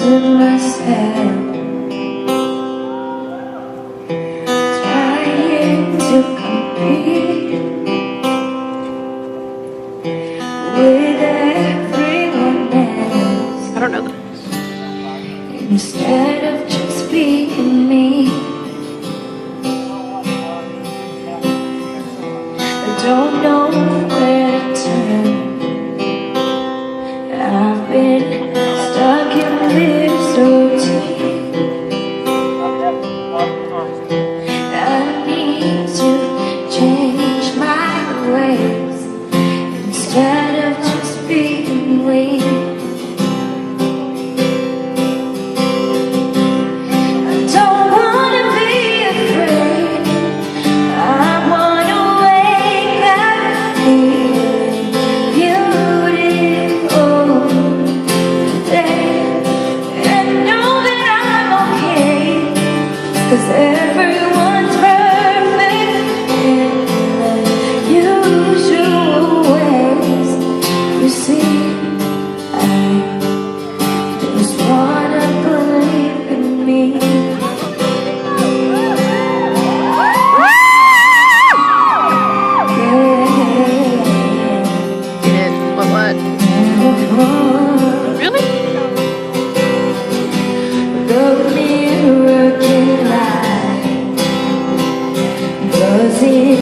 losing myself, trying to compete with everyone else. I don't know that. Instead of just being me. I don't know where to turn. I've been stuck in this routine. I need to change my ways instead of just being weak. Cause everyone's perfect in the usual ways. You see, I just wanna believe in me. You did? What? Really?